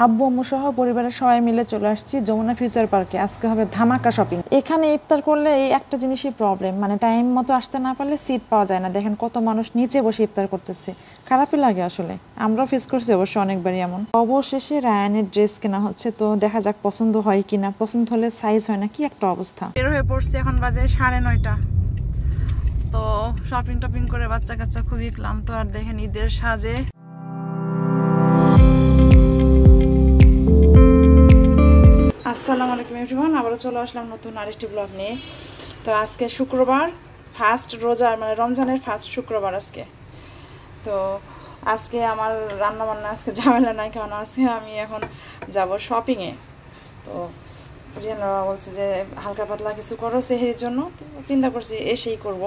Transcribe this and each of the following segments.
আব্বু আম্মু সহ পরিবারের সবাই মিলে চলে আসছি যমুনা ফিউচার পার্কে। আজকে হবে ধামাকা শপিং। এখানে ইফতার করলে এই একটা জিনিসই প্রবলেম, মানে টাইম মতো আসতে না পারলে সিট পাওয়া যায় না। দেখেন কত মানুষ নিচে বসে ইফতার করতেছে, খারাপই লাগে আসলে। আমরাও ফেস করছি অবশ্য অনেকবারই এমন। অবশেষে রায়ানের ড্রেস কেনা হচ্ছে, তো দেখা যাক পছন্দ হয় কিনা। পছন্দ হলে সাইজ হয় না, কি একটা অবস্থা। বের হয়ে পড়ছি, এখন বাজে 9:30। তো শপিং টপিং করে বাচ্চা কাচ্চা খুবই ক্লান্ত। আর দেখেন ঈদের সাজে আসসালামু আলাইকুম এভরিওয়ান, আবারও চলে আসলাম নতুন আরেকটি ব্লগ নিয়ে। তো আজকে শুক্রবার, ফার্স্ট রোজা, মানে রমজানের ফার্স্ট শুক্রবার আজকে। তো আজকে আমার রান্নাবান্না আজকে ঝামেলা নাই, কারণ আজকে আমি এখন যাব শপিংয়ে। তো রিয়ান বাবা বলছে যে হালকা পাতলা কিছু করো সেহের জন্য, তো চিন্তা করছি এসেই করব।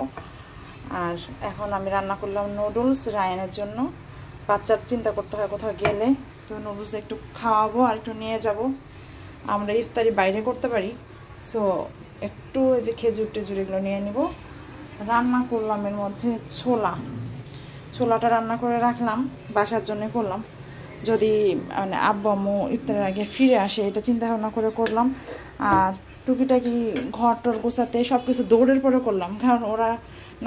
আর এখন আমি রান্না করলাম নুডলস রায়ানের জন্য। বাচ্চার চিন্তা করতে হয় কোথাও গেলে, তো নুডলস একটু খাওয়াবো আর একটু নিয়ে যাব। আমরা ইফতারি বাইরে করতে পারি, সো একটু এই যে খেজুর টেজুর এগুলো নিয়ে নিব। রান্না করলাম এর মধ্যে ছোলাটা রান্না করে রাখলাম, বাসার জন্য করলাম, যদি মানে আব্বু আম্মু ইফতারের আগে ফিরে আসে এটা চিন্তা ভাবনা করে করলাম। আর টুকিটাকি ঘর টর গোছাতে সব কিছু দৌড়ের পরে করলাম, কারণ ওরা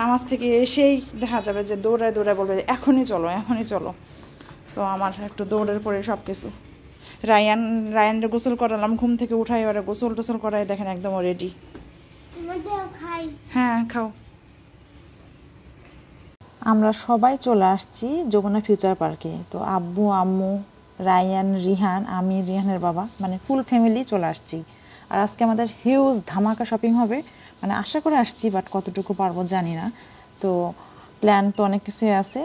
নামাজ থেকে এসেই দেখা যাবে যে দৌড়ায় বলবে এখনই চলো। সো আমার একটু দৌড়ের পরে সব কিছু। রায়ানরে গোসল করালাম, ঘুম থেকে উঠাই, এবারে গোসল টোসল করাই, দেখেন একদম রেডি। হ্যাঁ খাও। আমরা সবাই চলে আসছি যমুনা ফিউচার পার্কে। তো আব্বু আম্মু, রায়ান, রিহান, আমি, রিহানের বাবা, মানে ফুল ফ্যামিলি চলে আসছি। আর আজকে আমাদের হিউজ ধামাকা শপিং হবে, মানে আশা করে আসছি, বাট কতটুকু পারবো জানি না। তো প্ল্যান তো অনেক কিছুই আছে।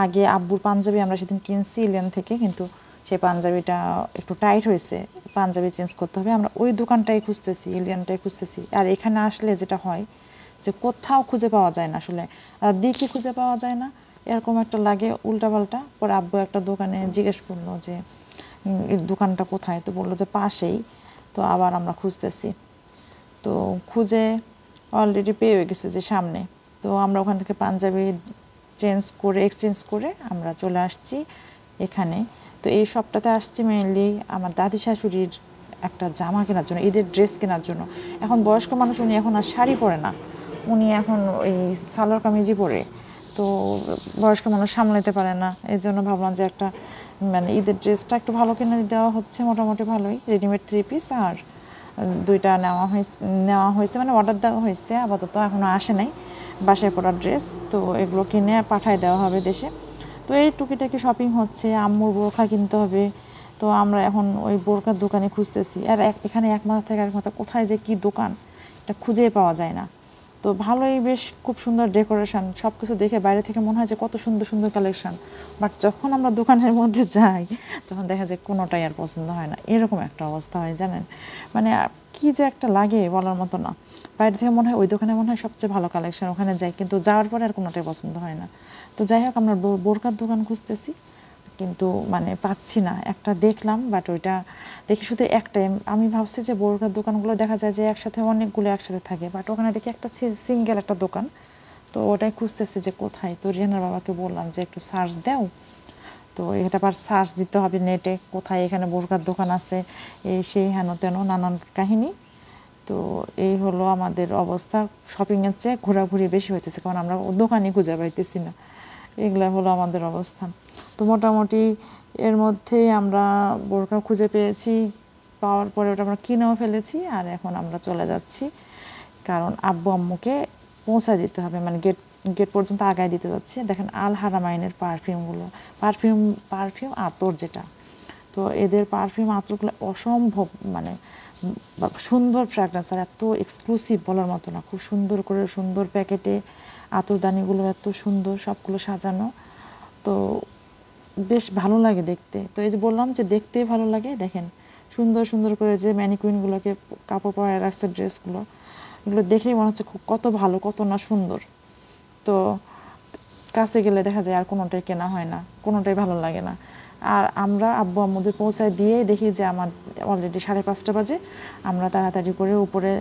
আগে আব্বুর পাঞ্জাবি আমরা সেদিন কিনছি ইলিয়ান থেকে, কিন্তু সেই পাঞ্জাবিটা একটু টাইট হয়েছে, পাঞ্জাবি চেঞ্জ করতে হবে। আমরা ওই দোকানটাই খুঁজতেছি, ইলিয়ানটাই খুঁজতেছি। আর এখানে আসলে যেটা হয় যে কোথাও খুঁজে পাওয়া যায় না, আসলে দিকে খুঁজে পাওয়া যায় না, এরকম একটা লাগে উল্টাপাল্টা। পরে আব্বু একটা দোকানে জিজ্ঞেস করলো যে এই দোকানটা কোথায়, তো বললো যে পাশেই। তো আবার আমরা খুঁজতেছি, তো খুঁজে অলরেডি পেয়ে গেছে যে সামনে। তো আমরা ওখান থেকে পাঞ্জাবি এক্সচেঞ্জ করে আমরা চলে আসছি এখানে। তো এই সবটাতে আসছি মেইনলি আমার দাদি শাশুড়ির একটা জামা কেনার জন্য, ঈদের ড্রেস কেনার জন্য। এখন বয়স্ক মানুষ, উনি এখন আর শাড়ি পরে না, উনি এখন ওই সালোয়ার কামিজই পরে। তো বয়স্ক মানুষ সামলাতে পারে না, এর জন্য ভাবলাম যে একটা মানে ঈদের ড্রেসটা একটু ভালো কিনে দেওয়া হচ্ছে, মোটামুটি ভালোই, রেডিমেড 3 পিস। আর 2টা নেওয়া হয়েছে, মানে অর্ডার দেওয়া হয়েছে, আপাতত এখনও আসে নাই বাসায় পরার ড্রেস। তো এগুলো কিনে পাঠায় দেওয়া হবে দেশে। তো এই টুকিটাকি শপিং হচ্ছে, আম্মুর বোরখা কিনতে হবে। তো আমরা এখন ওই বোরকার দোকানে খুঁজতেছি। আর এখানে এক মাথা থেকে এক মাথা কোথায় যে কি দোকান এটা খুঁজেই পাওয়া যায় না। তো ভালোই, বেশ খুব সুন্দর ডেকোরেশন, সব কিছু দেখে বাইরে থেকে মনে হয় যে কত সুন্দর সুন্দর কালেকশন, বাট যখন আমরা দোকানের মধ্যে যাই তখন দেখা যায় কোনোটাই আর পছন্দ হয় না। এরকম একটা অবস্থা হয় জানেন, মানে কি যে একটা লাগে বলার মতো না। বাইরে থেকে মনে হয় ওই দোকানে মনে হয় সবচেয়ে ভালো কালেকশন, ওখানে যাই, কিন্তু যাওয়ার পরে আর কোনোটাই পছন্দ হয় না। তো যাই হোক, আমরা বোরকার দোকান খুঁজতেছি, কিন্তু মানে পাচ্ছি না। একটা দেখলাম, বাট ওইটা দেখি শুধু একটাই। আমি ভাবছি যে বোরকার দোকানগুলো দেখা যায় যে একসাথে অনেকগুলো একসাথে থাকে, বাট ওখানে দেখি একটা সিঙ্গেল একটা দোকান। তো ওটাই খুঁজতেছি যে কোথায়। তো রিহানার বাবাকে বললাম যে একটু সার্চ দাও। তো এটা আবার সার্চ দিতে হবে নেটে, কোথায় এখানে বোরকার দোকান আছে, এই সেই হেন তেন নানান কাহিনী। তো এই হলো আমাদের অবস্থা। শপিংয়ের চেয়ে ঘোরাঘুরি বেশি হইতেছে, কারণ আমরা দোকানই খুঁজে পাইতেছি না। এগুলো হলো আমাদের অবস্থান। তো মোটামুটি এর মধ্যেই আমরা বোরকা খুঁজে পেয়েছি, পাওয়ার পরে ওটা আমরা কিনেও ফেলেছি। আর এখন আমরা চলে যাচ্ছি, কারণ আব্বু আম্মুকে পৌঁছায় দিতে হবে, মানে গেট পর্যন্ত আগায় দিতে যাচ্ছে। দেখেন আল হারামাইনের পারফিউমগুলো, পারফিউম আতর যেটা, তো এদের পারফিউম আতরগুলো অসম্ভব মানে সুন্দর ফ্র্যাগরেন্স, আর এত এক্সক্লুসিভ বলার মতো না। খুব সুন্দর করে সুন্দর প্যাকেটে আতরদানিগুলো এত সুন্দর, সবগুলো সাজানো। তো বেশ ভালো লাগে দেখতে। তো এই যে বললাম যে দেখতেই ভালো লাগে, দেখেন সুন্দর সুন্দর করে যে ম্যানিকুইনগুলোকে কাপড় পরায় রাখছে, ড্রেসগুলো, এগুলো দেখেই মনে হচ্ছে খুব কত ভালো, কত না সুন্দর। তো কাছে গেলে দেখা যায় আর কোনোটাই কেনা হয় না, কোনোটাই ভালো লাগে না। আর আমরা আব্বু আম্মুদের পৌঁছায় দিয়ে দেখি যে আমার অলরেডি 5:30 বাজে। আমরা তাড়াতাড়ি করে উপরে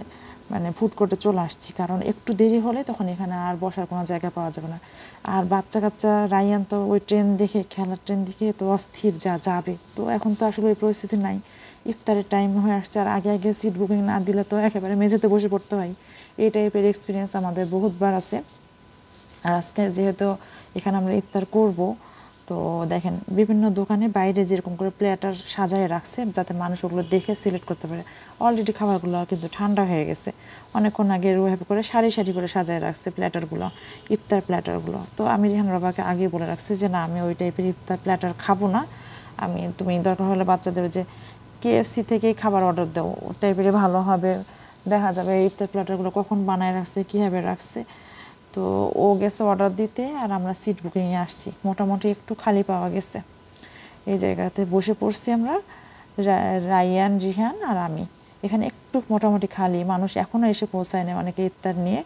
মানে ফুড কোর্টে চলে আসছি, কারণ একটু দেরি হলে তখন এখানে আর বসার কোনো জায়গা পাওয়া যাবে না। আর বাচ্চা কাচ্চা রায়ান তো ওই ট্রেন দেখে, খেলার ট্রেন দেখে তো অস্থির যাবে। তো এখন তো আসলে ওই পরিস্থিতি নাই, ইফতারের টাইম হয়ে আসছে, আর আগে আগে সিট বুকিং না দিলে তো একেবারে মেঝেতে বসে পড়তে হয়। এই টাইপের এক্সপিরিয়েন্স আমাদের বহুতবার আছে। আর আজকে যেহেতু এখানে আমরা ইফতার করব, তো দেখেন বিভিন্ন দোকানে বাইরে যেরকম করে প্লেটার সাজায় রাখছে যাতে মানুষ ওগুলো দেখে সিলেক্ট করতে পারে। অলরেডি খাবারগুলো কিন্তু ঠান্ডা হয়ে গেছে, অনেকক্ষণ আগে ওইভাবে করে সারি সারি করে সাজায় রাখছে প্ল্যাটারগুলো, ইফতার প্ল্যাটারগুলো। তো আমি রিহান বাবাকে আগে বলে রাখছি যে না, আমি ওই টাইপের ইফতার প্ল্যাটার খাবো না, তুমি দরকার হলে বাচ্চাদের যে KFC থেকেই খাবার অর্ডার দাও, ওই টাইপেরই ভালো হবে। দেখা যাবে ইফতার প্ল্যাটারগুলো কখন বানায় রাখছে, কীভাবে রাখছে। তো ও গেছে অর্ডার দিতে, আর আমরা সিট বুকিংয়ে আসছি, মোটামুটি একটু খালি পাওয়া গেছে। এই জায়গাতে বসে পড়ছি আমরা, রায়ান, রিহান আর আমি। এখানে একটু মোটামুটি খালি, মানুষ এখনও এসে পৌঁছায়নি, অনেকে ইফতার নিয়ে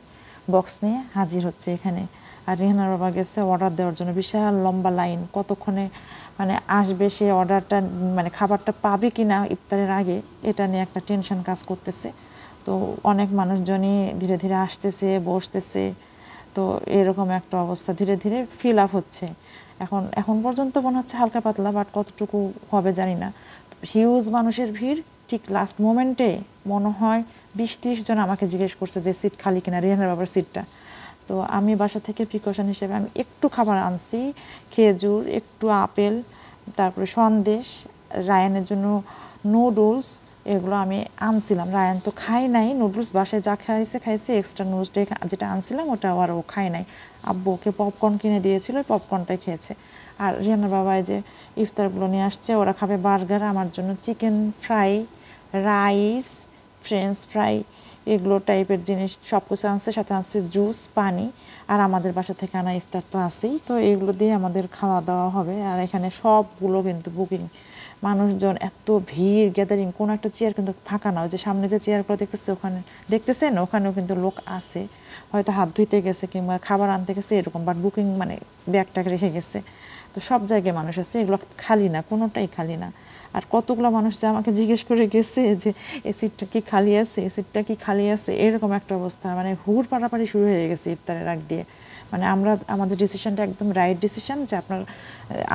বক্স নিয়ে হাজির হচ্ছে এখানে। আর রিহানার বাবা গেছে অর্ডার দেওয়ার জন্য, বিশাল লম্বা লাইন, কতক্ষণে মানে আসবে সে অর্ডারটা, মানে খাবারটা পাবে কি না ইফতারের আগে, এটা নিয়ে একটা টেনশন কাজ করতেছে। তো অনেক মানুষজনই ধীরে ধীরে আসতেছে, বসতেছে, তো এরকম একটা অবস্থা ধীরে ধীরে ফিল আপ হচ্ছে। এখন পর্যন্ত মনে হচ্ছে হালকা পাতলা, বাট কতটুকু হবে জানি না। হিউজ মানুষের ভিড়, ঠিক লাস্ট মোমেন্টে মনে হয় 20-30 জন আমাকে জিজ্ঞেস করছে যে সিট খালি কিনা, রিহানের বাবার সিটটা। তো আমি বাসা থেকে প্রিকশন হিসেবে আমি একটু খাবার আনছি, খেজুর, একটু আপেল, তারপরে সন্দেশ, রায়ানের জন্য নুডলস, এগুলো আমি আনছিলাম। রায়ান তো খাই নাই নুডলস, বাসায় যা খাইছে, এক্সট্রা নুডলসটা যেটা আনছিলাম ওটা আর ও খাই নাই। আব্বু ওকে পপকর্ন কিনে দিয়েছিল, পপকর্নটাই খেয়েছে। আর রিহানের বাবা যে ইফতারগুলো নিয়ে আসছে, ওরা খাবে বার্গার, আমার জন্য chicken fry, rice, French fry, এগুলো টাইপের জিনিস সব কিছু আনছে, সাথে আনছে জুস, পানি। আর আমাদের বাসা থেকে আনা ইফতার তো আছেই, তো এগুলো দিয়ে আমাদের খাওয়া দাওয়া হবে। আর এখানে সবগুলো কিন্তু বুকিং, মানুষজন এত ভিড় গ্যাদারিং, কোনো একটা চেয়ার কিন্তু ফাঁকা না। ওই যে সামনে যে চেয়ারগুলো দেখতেছেন ওখানেও কিন্তু লোক আছে, হয়তো হাত ধুইতে গেছে কিংবা খাবার আনতে গেছে এরকম, বাট বুকিং মানে ব্যাগটাকে রেখে গেছে। তো সব জায়গায় মানুষ আছে, এগুলো খালি না, কোনোটাই খালি না। আর কতগুলো মানুষ যে আমাকে জিজ্ঞেস করে গেছে যে এই সিটটা কি খালি আছে, এই সিটটা কি খালি আছে, এরকম একটা অবস্থা। মানে হুড় পাড়াপাড়ি শুরু হয়ে গেছে ইফতারের আগ দিয়ে। মানে আমাদের ডিসিশনটা একদম রাইট ডিসিশন যে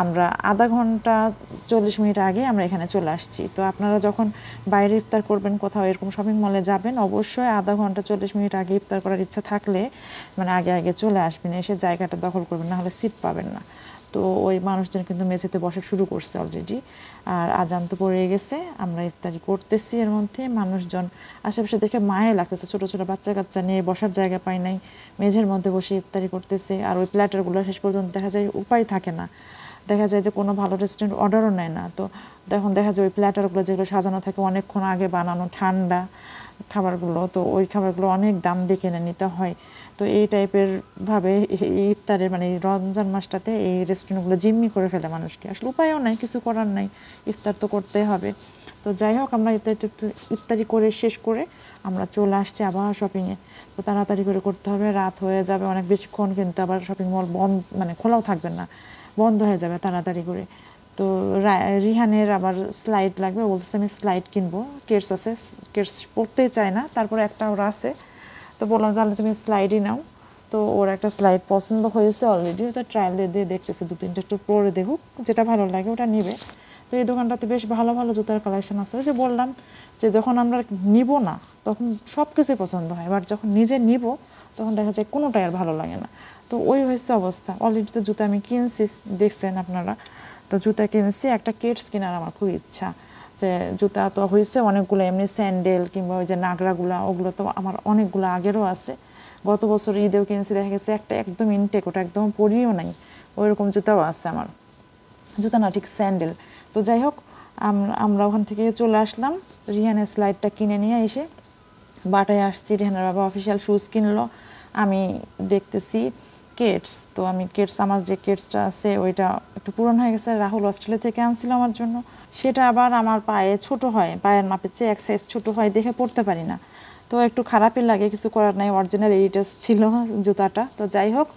আমরা আধা ঘন্টা 40 মিনিট আগে আমরা এখানে চলে আসছি। তো আপনারা যখন বাইরে ইফতার করবেন, কোথাও এরকম শপিং মলে যাবেন, অবশ্যই আধা ঘন্টা 40 মিনিট আগে ইফতার করার ইচ্ছা থাকলে মানে আগে আগে চলে আসবেন, এসে জায়গাটা দখল করবেন, না হলে সিট পাবেন না। তো ওই মানুষজন কিন্তু মেঝেতে বসা শুরু করছে অলরেডি। আর আজান তো পড়ে গেছে, আমরা ইফতারি করতেছি, এর মধ্যে মানুষজন আশেপাশে দেখে মায়ে লাগতেছে, ছোটো ছোটো বাচ্চা কাচ্চা নিয়ে বসার জায়গা পায় নাই, মেঝের মধ্যে বসে ইফতারি করতেছে। আর ওই প্ল্যাটারগুলো শেষ পর্যন্ত দেখা যায় উপায় থাকে না, দেখা যায় যে কোনো ভালো রেস্টুরেন্ট অর্ডারও নেয় না। তো তখন দেখা যায় ওই প্ল্যাটারগুলো যেগুলো সাজানো থাকে অনেকক্ষণ আগে বানানো, ঠান্ডা খাবারগুলো, তো ওই খাবারগুলো অনেক দাম দিয়ে কিনে নিতে হয়। তো এই টাইপের ভাবে ইফতারের মানে রমজান মাসটাতে এই রেস্টুরেন্টগুলো জিম্মি করে ফেলে মানুষকে, আসলে উপায়ও নাই, কিছু করার নাই, ইফতার তো করতেই হবে। তো যাই হোক, আমরা ইফতারি করে শেষ করে আমরা চলে আসছি আবার শপিংয়ে। তো তাড়াতাড়ি করে করতে হবে, রাত হয়ে যাবে অনেক বেশিক্ষণ, কিন্তু আবার শপিং মল বন্ধ, মানে খোলাও থাকবে না, বন্ধ হয়ে যাবে তাড়াতাড়ি করে। তো রিহানের আবার স্লাইড লাগবে, বলতেছে আমি স্লাইড কিনবো, কেটস আছে, কেটস পড়তেই চায় না, তারপরে একটা ওরা আছে, তো বললাম তাহলে তুমি স্লাইডই নাও। তো ওর একটা স্লাইড পছন্দ হয়েছে অলরেডি, তো ট্রায়াল দিয়ে দেখতেছে, 2-3টা একটু পরে দেখুক, যেটা ভালো লাগে ওটা নিবে। তো এই দোকানটাতে বেশ ভালো ভালো জুতার কালেকশন আছে। ওই যে বললাম যে যখন আমরা নিব না তখন সব কিছুই পছন্দ হয়, বাট যখন নিজে নিব তখন দেখা যায় কোনোটাই আর ভালো লাগে না। তো ওই হয়েছে অবস্থা। অলরেডি তো জুতা আমি কিনছি, দেখছেন আপনারা, তো জুতা কিনছি, একটা কেটস কেনার আমার খুব ইচ্ছা। যে জুতা তো হয়েছে অনেকগুলো, এমনি স্যান্ডেল কিংবা ওই যে নাগরাগুলা, ওগুলো তো আমার অনেকগুলো আগেরও আছে, গত বছর ঈদেও কিনছি, দেখা গেছে একটা একদম ইনটেক, ওটা একদম পরিও নাই, ওইরকম জুতাও আছে আমার, জুতা না ঠিক স্যান্ডেল। তো যাই হোক, আমরা ওখান থেকে চলে আসলাম, রিহানের স্লাইডটা কিনে নিয়ে এসে বাটায় আসছি। রিহানের বাবা অফিসিয়াল শুজ কিনলো, আমি দেখতেছি কেটস। তো আমি কেটস, আমার যে কেটসটা আছে ওইটা একটু পুরনো হয়ে গেছে, রাহুল অস্ট্রেলিয়া থেকে আনছিল আমার জন্য, সেটা আবার আমার পায়ে ছোট হয়, পায়ের মাপের চেয়ে এক সাইজ ছোটো হয়, দেখে পড়তে পারি না। তো একটু খারাপই লাগে, কিছু করার নাই, অরিজিনাল এডিডাস ছিল জুতাটা। তো যাই হোক,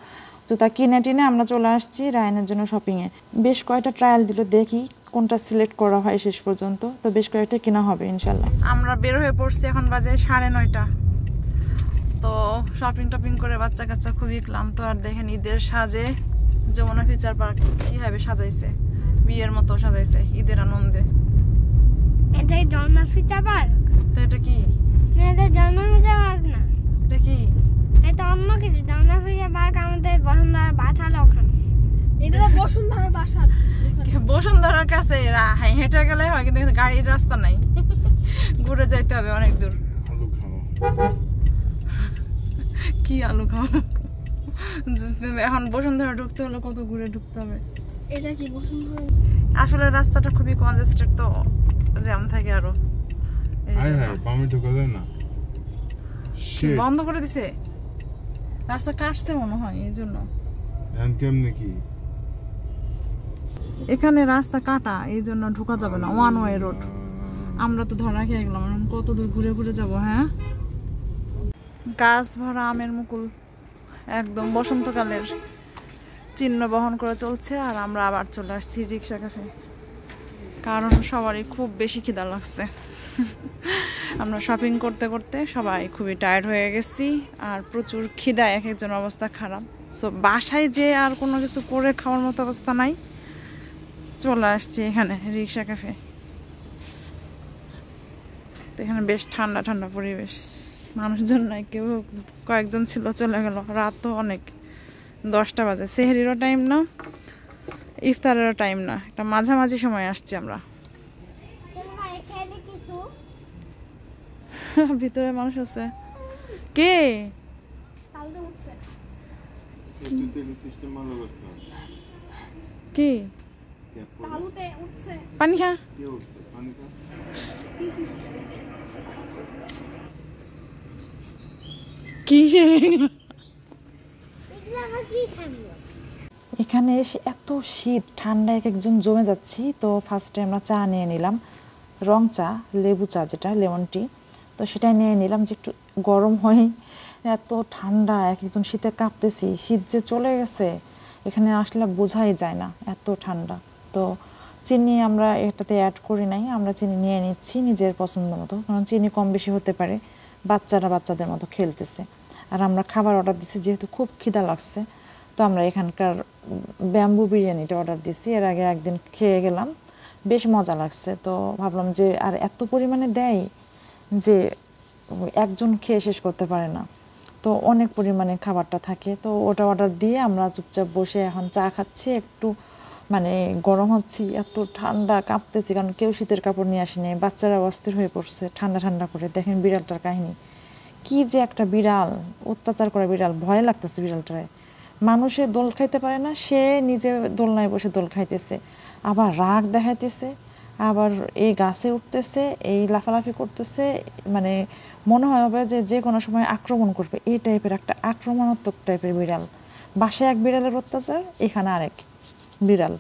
জুতা কিনে টিনে আমরা চলে আসছি রায়ানের জন্য শপিংয়ে। বেশ কয়েকটা ট্রায়াল দিল, দেখি কোনটা সিলেক্ট করা হয় শেষ পর্যন্ত। তো বেশ কয়েকটা কেনা হবে ইনশাল্লাহ। আমরা বের হয়ে পড়ছি, এখন বাজে 9:30। তো শপিং টপিং করে বাচ্চা কাচ্চা খুবই ক্লান্ত। আর দেখেন ঈদের সাজে যমুনা ফিউচার পার্ক কিভাবে সাজাইছে, বিয়ের মতো সাজাইছে ঈদের আনন্দে। এটাই যমুনা ফিউচার পার্ক। তো এটা কি? এটা যমুনা ফিউচার পার্ক না, এটা কি? এটা অন্য কিছু। যমুনা ফিউচার পার্ক আমাদের বসুন্ধরা বাসার ওখানে। এটা তো বসুন্ধরা বাসা। বসুন্ধরার কাছে হেঁটে গেলে হয়, কিন্তু গাড়ির রাস্তা নাই, ঘুরে যাইতে হবে অনেক দূর। কি আলু খাও? এখন বসুন্ধরা ঢুকতে হলে কত ঘুরে ঢুকতে হবে। এটা কি বসুন্ধরা? আসলে রাস্তাটা খুবই কনজেস্টেড, তো জ্যাম থাকে আরো। বন্ধ করে দিছে, রাস্তা কাটছে মনে হয় এই জন্য। এখানে রাস্তা কাটা, এই জন্য ঢোকা যাবে না, ওয়ান ওয়ে রোড। আমরা তো ধরা খেয়ে গেলাম, কত দূর ঘুরে ঘুরে যাবো। হ্যাঁ, গাছ ভরা আমের মুকুল একদম বসন্তকালের চিহ্ন বহন করে চলছে। আর আমরা আবার চলে আসছি রিক্সা ক্যাফে, কারণ সবারই খুব বেশি খিদা লাগছে। আমরা শপিং করতে করতে সবাই খুবই টায়ার্ড হয়ে গেছি, আর প্রচুর খিদা, এক একজন অবস্থা খারাপ। সো বাসায় যে আর কোনো কিছু করে খাওয়ার মতো অবস্থা নাই, চলে আসছি এখানে রিক্সা ক্যাফে। তো এখানে বেশ ঠান্ডা ঠান্ডা পরিবেশ, মানুষজন নাই, কেউ কয়েকজন ছিল চলে গেল। রাত তো অনেক, 10টা বাজে, সেহরিরও টাইম না, ইফতারেরও টাইম না, একটা মাঝামাঝি সময় আসছি আমরা। ভিতরে মানুষ আছে। কে? কি পানি খা? কি এখানে এসে এত শীত ঠান্ডা, এক একজন জমে যাচ্ছি। তো ফার্স্টে আমরা চা নিয়ে নিলাম, রং চা, লেবু চা যেটা লেমন টি। তো সেটাই নিয়ে নিলাম যে একটু গরম হয়, এত ঠান্ডা, এক একজন শীতে কাঁপতেছি। শীত যে চলে গেছে এখানে আসলে বোঝাই যায় না, এত ঠান্ডা। তো চিনি আমরা এটাতে অ্যাড করি নাই, আমরা চিনি নিয়ে নিচ্ছি নিজের পছন্দ মতো, কারণ চিনি কম বেশি হতে পারে, বাচ্চারা বাচ্চাদের মতো খেলতেছে। আর আমরা খাবার অর্ডার দিচ্ছি, যেহেতু খুব খিদা লাগছে। তো আমরা এখানকার ব্যাম্বু বিরিয়ানিটা অর্ডার দিচ্ছি, এর আগে একদিন খেয়ে গেলাম, বেশ মজা লাগছে। তো ভাবলাম যে আর এত পরিমাণে দেয় যে একজন খেয়ে শেষ করতে পারে না, তো অনেক পরিমাণে খাবারটা থাকে। তো ওটা অর্ডার দিয়ে আমরা চুপচাপ বসে এখন চা খাচ্ছি, একটু মানে গরম হচ্ছি, এত ঠান্ডা, কাঁপতেছি, কারণ কেউ শীতের কাপড় নিয়ে আসেনি, বাচ্চারা অস্থির হয়ে পড়ছে ঠান্ডা ঠান্ডা করে। দেখেন বিড়ালটার কাহিনী, কি যে একটা বিড়াল, অত্যাচার করা বিড়াল, ভয় লাগতেছে বিড়ালটায়। মানুষে দোল খাইতে পারে না, সে নিজে দোলনায় বসে দোল খাইতেছে, আবার রাগ দেখাইতেছে, আবার এই গাছে উঠতেছে, এই লাফালাফি করতেছে, মানে মনে হয় হবে যে যে কোনো সময় আক্রমণ করবে, এই টাইপের একটা আক্রমণাত্মক টাইপের বিড়াল। বাসায় এক বিড়ালের অত্যাচার, এখানে আরেক বিড়াল।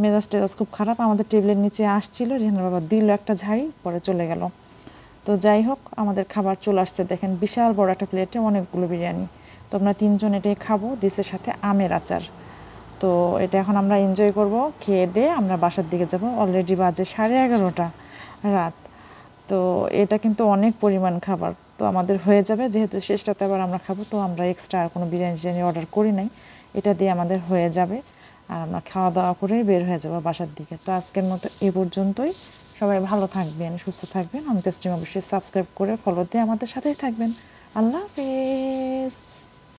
মেজাজ টেজাজ খুব খারাপ। আমাদের টেবিলের নিচে আসছিল, রেহানের বাবা দিল একটা ঝাড়ি, পরে চলে গেল। তো যাই হোক, আমাদের খাবার চলে আসছে, দেখেন বিশাল বড় একটা প্লেটে অনেকগুলো বিরিয়ানি। তো আমরা 3 জন এটাই খাবো, দিসের সাথে আমের আচার। তো এটা এখন আমরা এনজয় করব, খেয়ে দিয়ে আমরা বাসার দিকে যাব। অলরেডি বাজে 11:30 রাত। তো এটা কিন্তু অনেক পরিমাণ খাবার, তো আমাদের হয়ে যাবে, যেহেতু শেষটাতে আবার আমরা খাবো। তো আমরা এক্সট্রা আর কোনো বিরিয়ানি অর্ডার করি নাই, এটা দিয়ে আমাদের হয়ে যাবে। আর আমরা খাওয়া দাওয়া করে বের হয়ে যাবো বাসার দিকে। তো আজকের মতো এ পর্যন্তই। সবাই ভালো থাকবেন, সুস্থ থাকবেন। আমাদের স্ট্রিম অবশ্যই সাবস্ক্রাইব করে ফলো দিয়ে আমাদের সাথেই থাকবেন। আল্লাহ হাফেজ।